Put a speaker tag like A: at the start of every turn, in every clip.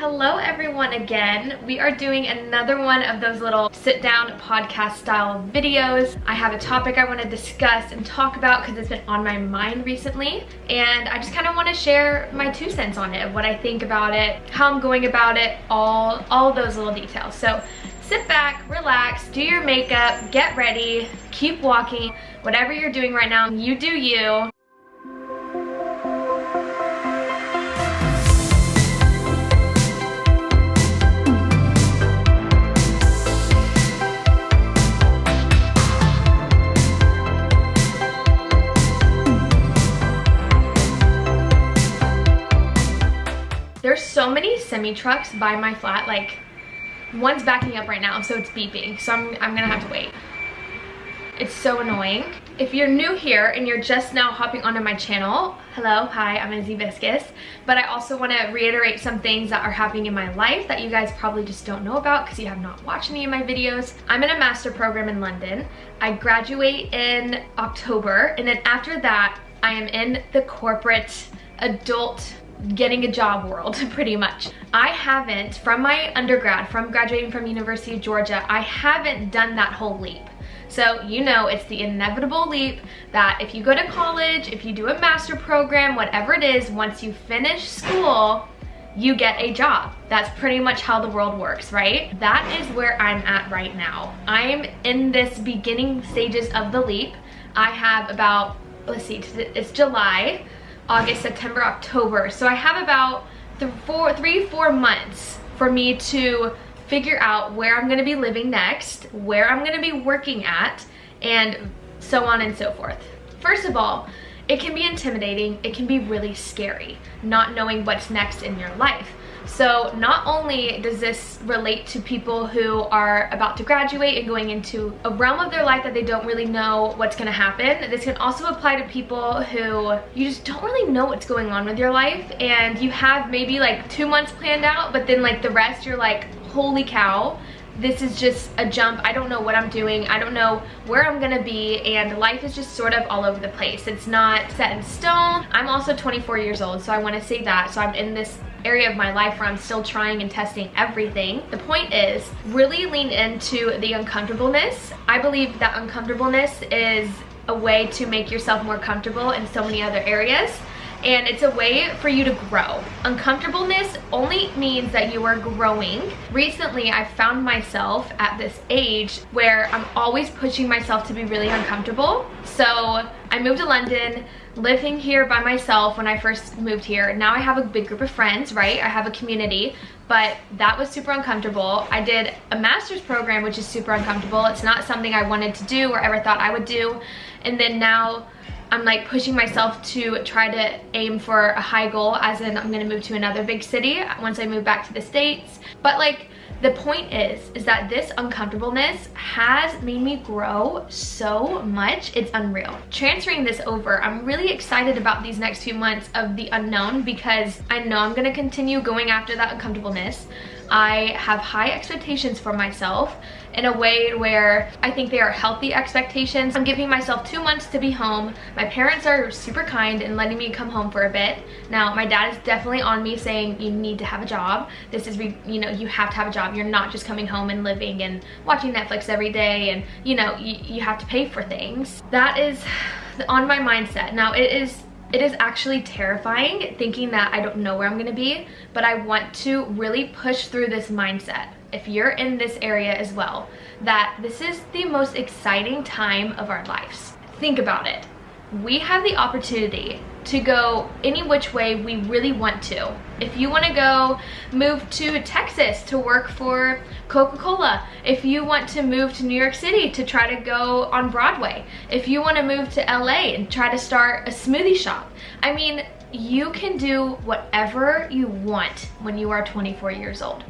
A: Hello everyone again. We are doing another one of those little sit down podcast style videos. I have a topic I want to discuss and talk about because it's been on my mind recently, and I just kind of want to share my 2 cents on it, what I think about it, how I'm going about it, all those little details. So sit back, relax, do your makeup, get ready, keep walking, whatever you're doing right now, you do you. There's so many semi-trucks by my flat, like one's backing up right now, so it's beeping, so I'm gonna have to wait. It's so annoying. If you're new here and you're just now hopping onto my channel, hello, hi, I'm Izzy Viscus, but I also want to reiterate some things that are happening in my life that you guys probably just don't know about because you have not watched any of my videos. I'm in a master program in London. I graduate in October, and then after that, I am in the corporate adult getting a job world, pretty much. I haven't, from my undergrad, from graduating from University of Georgia, I haven't done that whole leap. So you know it's the inevitable leap that if you go to college, if you do a master program, whatever it is, once you finish school, you get a job. That's pretty much how the world works, right? That is where I'm at right now. I'm in this beginning stages of the leap. I have about, let's see, it's July, August, September, October. So I have about 3-4 months for me to figure out where I'm gonna be living next, where I'm gonna be working at, and so on and so forth. First of all, it can be intimidating, it can be really scary, not knowing what's next in your life. So not only does this relate to people who are about to graduate and going into a realm of their life that they don't really know what's going to happen, this can also apply to people who you just don't really know what's going on with your life, and you have maybe like 2 months planned out, but then like the rest you're like, holy cow, this is just a jump. I don't know what I'm doing. I don't know where I'm gonna be, and life is just sort of all over the place. It's not set in stone. I'm also 24 years old, so I wanna say that. So I'm in this area of my life where I'm still trying and testing everything. The point is, really lean into the uncomfortableness. I believe that uncomfortableness is a way to make yourself more comfortable in so many other areas. And it's a way for you to grow. Uncomfortableness only means that you are growing. Recently, I found myself at this age where I'm always pushing myself to be really uncomfortable. So I moved to London, living here by myself when I first moved here. Now I have a big group of friends, right? I have a community, but that was super uncomfortable. I did a master's program, which is super uncomfortable. It's not something I wanted to do or ever thought I would do. And then now I'm like pushing myself to try to aim for a high goal, as in I'm gonna move to another big city once I move back to the States. But like, the point is that this uncomfortableness has made me grow so much, it's unreal. Transferring this over, I'm really excited about these next few months of the unknown because I know I'm gonna continue going after that uncomfortableness. I have high expectations for myself in a way where I think they are healthy expectations. I'm giving myself 2 months to be home. My parents are super kind in letting me come home for a bit. Now, my dad is definitely on me saying, you need to have a job. This is, you know, you have to have a job. You're not just coming home and living and watching Netflix every day, and you know, you have to pay for things. That is on my mindset. Now, it is actually terrifying thinking that I don't know where I'm gonna be, but I want to really push through this mindset. If you're in this area as well, that this is the most exciting time of our lives. Think about it. We have the opportunity to go any which way we really want to. If you want to go move to Texas to work for Coca-Cola, if you want to move to New York City to try to go on Broadway, if you want to move to LA and try to start a smoothie shop, I mean, you can do whatever you want when you are 24 years old.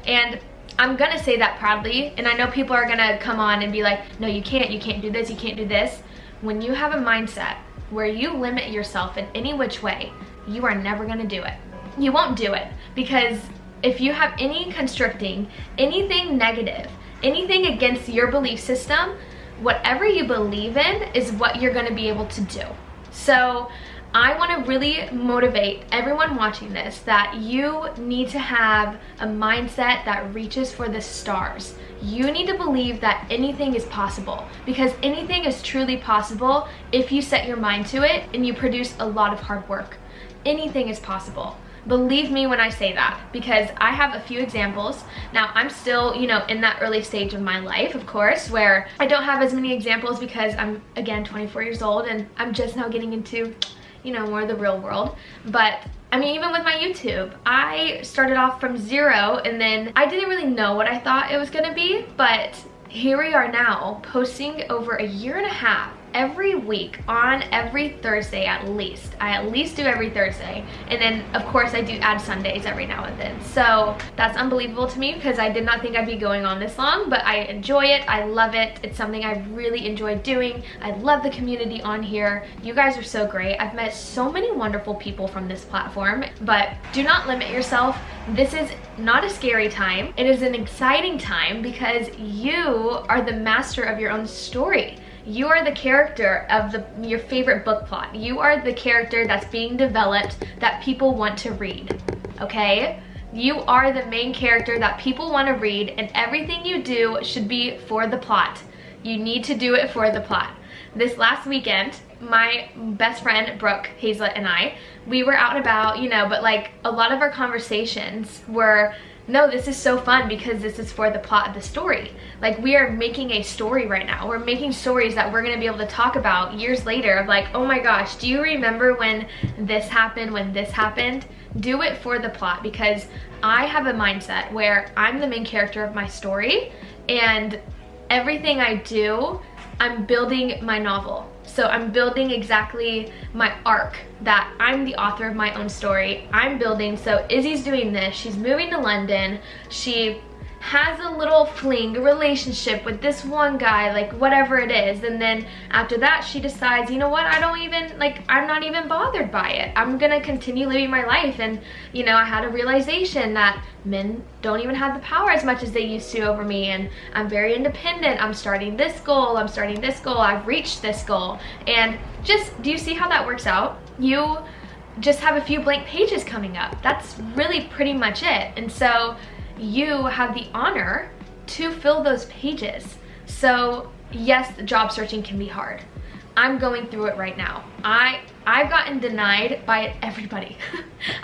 A: And I'm gonna say that proudly, and I know people are gonna come on and be like, no, you can't do this, you can't do this. When you have a mindset where you limit yourself in any which way, you are never gonna do it. You won't do it, because if you have any constricting, anything negative, anything against your belief system, whatever you believe in is what you're gonna be able to do. So I want to really motivate everyone watching this that you need to have a mindset that reaches for the stars. You need to believe that anything is possible, because anything is truly possible if you set your mind to it and you produce a lot of hard work. Anything is possible. Believe me when I say that, because I have a few examples. Now, I'm still, you know, in that early stage of my life, of course, where I don't have as many examples because I'm, again, 24 years old and I'm just now getting into, you know, more of the real world. But I mean, even with my YouTube, I started off from zero, and then I didn't really know what I thought it was gonna be, but here we are now, posting over a year and a half every week on every Thursday at least. I at least do every Thursday, and then of course I do add Sundays every now and then. So that's unbelievable to me because I did not think I'd be going on this long, but I enjoy it. I love it. It's something I really enjoy doing. I love the community on here. You guys are so great. I've met so many wonderful people from this platform, but do not limit yourself. This is not a scary time. It is an exciting time because you are the master of your own story. You are the character of your favorite book plot. You are the character that's being developed that people want to read, okay? You are the main character that people want to read, and everything you do should be for the plot. You need to do it for the plot. This last weekend, my best friend, Brooke, Hazlett, and I, we were out and about, you know, but like a lot of our conversations were, no, this is so fun because this is for the plot of the story. Like, we are making a story right now. We're making stories that we're gonna be able to talk about years later of like, oh my gosh, do you remember when this happened, when this happened? Do it for the plot, because I have a mindset where I'm the main character of my story, and everything I do, I'm building my novel. So I'm building exactly my arc, that I'm the author of my own story. I'm building, so Izzy's doing this, she's moving to London, she has a little fling, a relationship with this one guy, like whatever it is, and then after that she decides, you know what, I don't even, like, I'm not even bothered by it. I'm gonna continue living my life. And you know, I had a realization that men don't even have the power as much as they used to over me, and I'm very independent. I'm starting this goal, I'm starting this goal, I've reached this goal. And just, do you see how that works out? You just have a few blank pages coming up. That's really pretty much it. And so you have the honor to fill those pages. So yes, job searching can be hard. I'm going through it right now. I've gotten denied by everybody.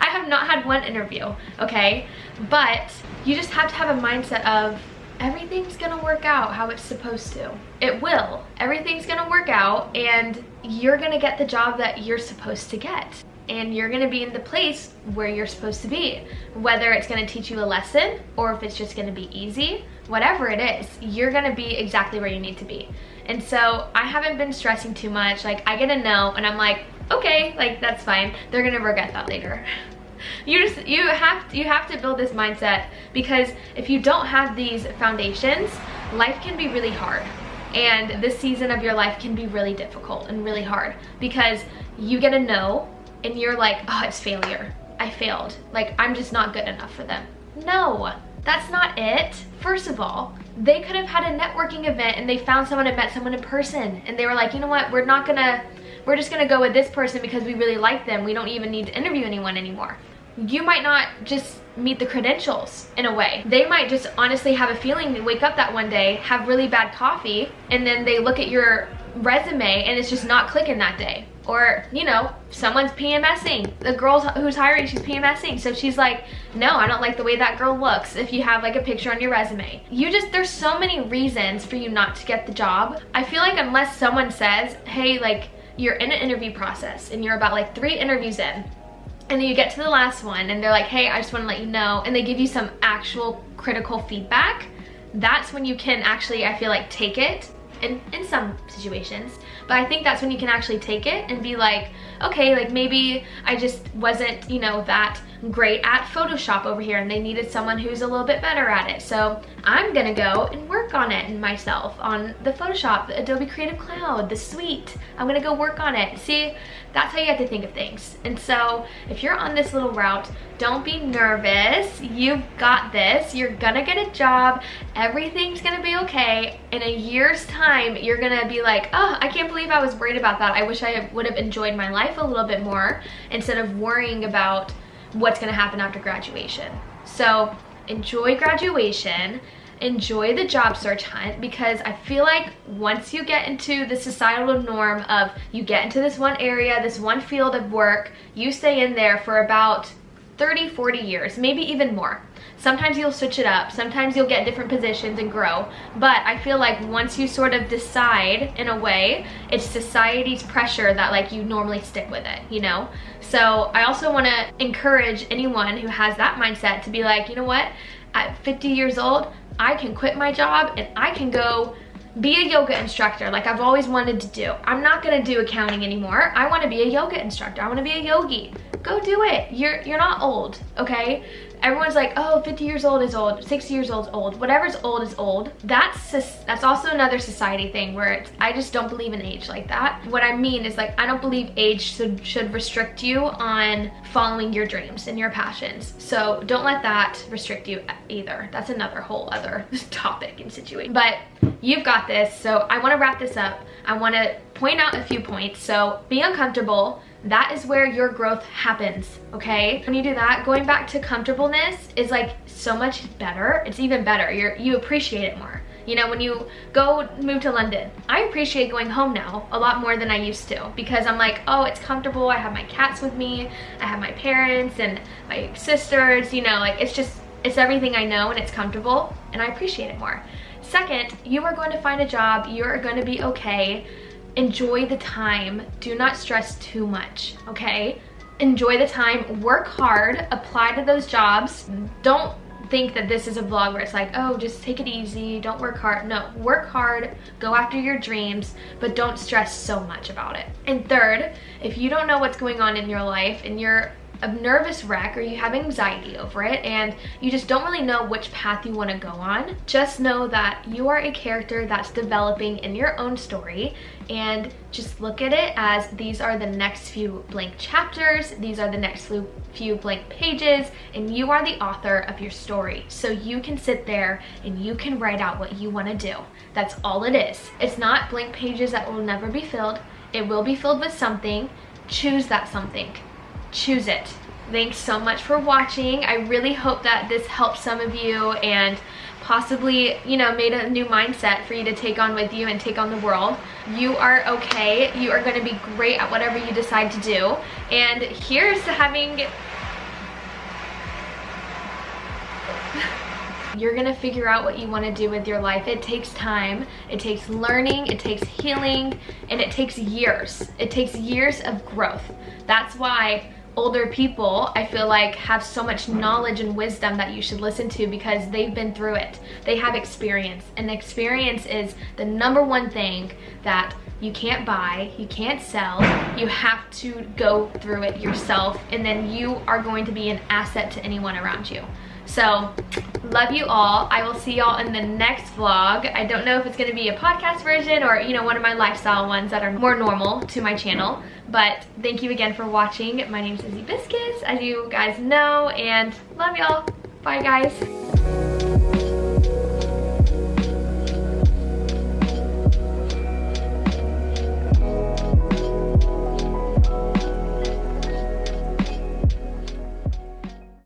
A: I have not had one interview, okay? But you just have to have a mindset of everything's gonna work out how it's supposed to. It will. Everything's gonna work out, and you're gonna get the job that you're supposed to get. And you're gonna be in the place where you're supposed to be. Whether it's gonna teach you a lesson or if it's just gonna be easy, whatever it is, you're gonna be exactly where you need to be. And so I haven't been stressing too much. Like, I get a no and I'm like, okay, like that's fine. They're gonna regret that later. You have to build this mindset, because if you don't have these foundations, life can be really hard. And this season of your life can be really difficult and really hard, because you get a no and you're like, oh, it's failure. I failed. Like, I'm just not good enough for them. No, that's not it. First of all, they could have had a networking event and they found someone and met someone in person, and they were like, you know what, we're just gonna go with this person because we really like them. We don't even need to interview anyone anymore. You might not just meet the credentials in a way. They might just honestly have a feeling, and wake up that one day, have really bad coffee, and then they look at your resume and it's just not clicking that day. Or, you know, someone's PMSing. The girl who's hiring, she's PMSing. So she's like, no, I don't like the way that girl looks if you have like a picture on your resume. There's so many reasons for you not to get the job. I feel like unless someone says, hey, like, you're in an interview process and you're about like 3 interviews in, and then you get to the last one and they're like, hey, I just want to let you know, and they give you some actual critical feedback, that's when you can actually, I feel like, take it in some situations. But I think that's when you can actually take it and be like, okay, like maybe I just wasn't, you know, that great at Photoshop over here and they needed someone who's a little bit better at it. So I'm gonna go and work on it myself, on the Photoshop, the Adobe Creative Cloud, the suite. I'm gonna go work on it. See, that's how you have to think of things. And so if you're on this little route, don't be nervous. You've got this. You're gonna get a job. Everything's gonna be okay. In a year's time, you're gonna be like, oh, I can't believe I was worried about that. I wish I would have enjoyed my life a little bit more instead of worrying about what's gonna happen after graduation. So enjoy graduation. Enjoy the job search hunt, because I feel like once you get into the societal norm of you get into this one area, this one field of work, you stay in there for about 30, 40 years, maybe even more. Sometimes you'll switch it up, sometimes you'll get different positions and grow, but I feel like once you sort of decide, in a way, it's society's pressure that like you normally stick with it, you know? So I also want to encourage anyone who has that mindset to be like, you know what, at 50 years old, I can quit my job and I can go be a yoga instructor like I've always wanted to do. I'm not gonna do accounting anymore. I wanna be a yoga instructor. I wanna be a yogi. Go do it. You're not old, okay? Everyone's like, oh, 50 years old is old, 60 years old is old. Whatever's old is old. That's also another society thing where I just don't believe in age like that. What I mean is like, I don't believe age should restrict you on following your dreams and your passions. So don't let that restrict you either. That's another whole other topic and situation. But you've got this. So I wanna wrap this up. I wanna point out a few points. So be uncomfortable. That is where your growth happens, okay? When you do that, going back to comfortableness is like so much better. It's even better. You appreciate it more. You know, when you move to London, I appreciate going home now a lot more than I used to, because I'm like, oh, it's comfortable. I have my cats with me. I have my parents and my sisters, you know, like it's everything I know and it's comfortable and I appreciate it more. Second, you are going to find a job. You are going to be okay. Enjoy the time. Do not stress too much, okay? Enjoy the time, work hard, apply to those jobs. Don't think that this is a vlog where it's like, oh, just take it easy, don't work hard. No, work hard, go after your dreams, but don't stress so much about it. And third, if you don't know what's going on in your life and you're a nervous wreck or you have anxiety over it and you just don't really know which path you want to go on, just know that you are a character that's developing in your own story, and just look at it as these are the next few blank chapters, these are the next few blank pages, and you are the author of your story. So you can sit there and you can write out what you want to do. That's all it is. It's not blank pages that will never be filled. It will be filled with something. Choose that something. Choose it. Thanks so much for watching. I really hope that this helped some of you and possibly, you know, made a new mindset for you to take on with you and take on the world. You are okay. You are going to be great at whatever you decide to do. And here's to having... You're gonna figure out what you want to do with your life. It takes time, it takes learning, it takes healing, and it takes years. It takes years of growth. That's why older people, I feel like, have so much knowledge and wisdom that you should listen to, because they've been through it. They have experience, and experience is the #1 thing that you can't buy, you can't sell. You have to go through it yourself, and then you are going to be an asset to anyone around you. So, love you all. I will see y'all in the next vlog. I don't know if it's gonna be a podcast version or, you know, one of my lifestyle ones that are more normal to my channel. But thank you again for watching. My name's Izzy Biscuits, as you guys know, and love y'all. Bye, guys.